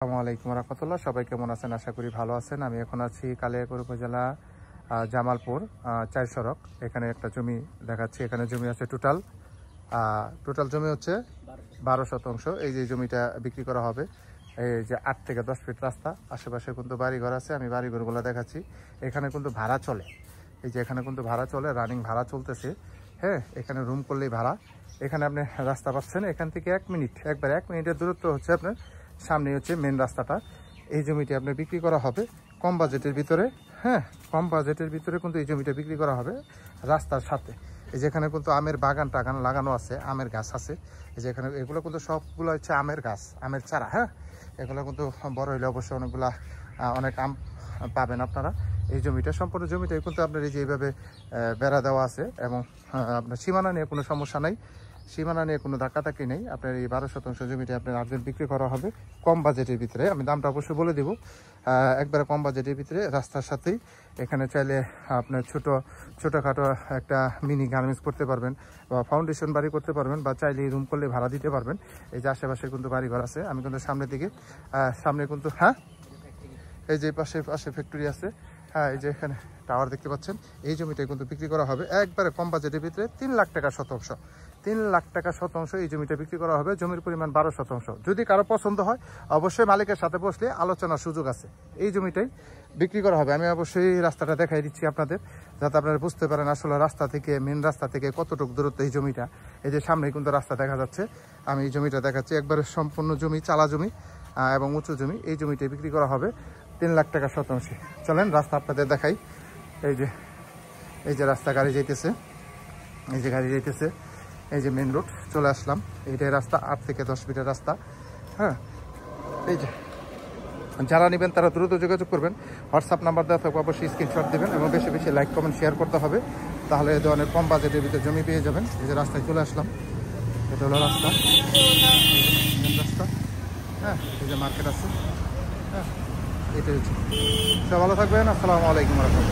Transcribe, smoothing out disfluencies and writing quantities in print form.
আসসালামু আলাইকুম রাহমাতুল্লাহ। সবাই কেমন আছেন? আশা করি ভালো আছেন। আমি এখন আছি কালিয়াকৈর উপজেলা জামালপুর ৪ সড়ক। এখানে একটা জমি দেখাচ্ছি। এখানে জমি আছে টোটাল জমি হচ্ছে 12 শতাংশ। এই যে জমিটা বিক্রি করা হবে। এই যে 8 থেকে 10 ফিট রাস্তা, আশেপাশে কিন্তু বাড়িঘর আছে। আমি বাড়িঘরগুলো দেখাচ্ছি। এখানে কিন্তু ভাড়া চলে। এই যে এখানে কিন্তু ভাড়া চলে, রানিং ভাড়া চলতেছে। হ্যাঁ, এখানে রুম করলেই ভাড়া। এখানে আপনি রাস্তা পাচ্ছেন, এখান থেকে 1 মিনিটের দূরত্ব হচ্ছে আপনার। সামনে হচ্ছে মেন রাস্তাটা। এই জমিটি আপনার বিক্রি করা হবে কম বাজেটের ভিতরে। হ্যাঁ, কম বাজেটের ভিতরে কিন্তু এই জমিটা বিক্রি করা হবে রাস্তার সাথে। এই যেখানে কিন্তু আমের বাগান টাগান লাগানো আছে, আমের গাছ আছে। এই যেখানে এগুলো কিন্তু সবগুলো হচ্ছে আমের গাছ, আমের চারা। হ্যাঁ, এগুলো কিন্তু বড় হইলে অবশ্যই অনেক আম পাবেন আপনারা। এই জমিটা সম্পূর্ণ জমিটাই কিন্তু আপনার এই যে এইভাবে বেড়া দেওয়া আছে এবং আপনার সীমানা নিয়ে কোনো সমস্যা নাই, সীমানা নিয়ে কোনো ধাক্কাধাক্কি নেই। আপনার এই 12 শতাংশ জমিটা আপনার আর্জেন্ট বিক্রি করা হবে কম বাজেটের ভিতরে। আমি দামটা অবশ্যই বলে দিব, একবারে কম বাজেটের ভিতরে রাস্তার সাথেই। এখানে চাইলে আপনার ছোটোখাটো একটা মিনি গার্মেন্টস করতে পারবেন, বা ফাউন্ডেশন বাড়ি করতে পারবেন, বা চাইলে রুম করলে ভাড়া দিতে পারবেন। এই যে আশেপাশে কিন্তু বাড়িঘর আছে। আমি কিন্তু সামনের দিকে সামনে কিন্তু এই যে পাশে ফ্যাক্টরি আছে। হ্যাঁ, এই যে এখানে টাওয়ার দেখতে পাচ্ছেন। এই জমিটাই কিন্তু বিক্রি করা হবে একবারে কম বাজেটের ভিতরে 3 লাখ টাকা শতাংশ। 3 লাখ টাকা শতাংশ এই জমিটা বিক্রি করা হবে। জমির পরিমাণ 12 শতাংশ। যদি কারো পছন্দ হয় অবশ্যই মালিকের সাথে বসলে আলোচনার সুযোগ আছে। এই জমিটাই বিক্রি করা হবে। আমি অবশ্যই রাস্তাটা দেখাই দিচ্ছি আপনাদের, যাতে আপনারা বুঝতে পারেন আসলে রাস্তা থেকে, মেন রাস্তা থেকে কতটুকু দূরত্ব এই জমিটা। এই যে সামনে কিন্তু রাস্তা দেখা যাচ্ছে। আমি এই জমিটা দেখাচ্ছি, একবারে সম্পূর্ণ জমি, চালা জমি এবং উঁচু জমি। এই জমিটাই বিক্রি করা হবে 3 লাখ টাকা শতাংশে। চলেন রাস্তা আপনাদের দেখাই। এই যে রাস্তা, গাড়ি যাইতেছে, এই যে মেন রোড চলে আসলাম। এইটাই রাস্তা, 8 থেকে 10 ফিটের রাস্তা। হ্যাঁ, এই যে যারা নেবেন তারা দ্রুত যোগাযোগ করবেন। হোয়াটসঅ্যাপ নাম্বার দেওয়া থাকবে, অবশ্যই স্ক্রিনশট দেবেন এবং বেশি বেশি লাইক কমেন্ট শেয়ার করতে হবে। তাহলে এই ধরনের কম বাজেটের ভিতরে জমি পেয়ে যাবেন। এই যে রাস্তায় চলে আসলাম, এটা হলো রাস্তা, মেন রাস্তা। হ্যাঁ, এই যে মার্কেট আছে। হ্যাঁ, এটাই হচ্ছে। সব ভালো থাকবেন। আসসালামু আলাইকুম রাহমাতুল্লাহ।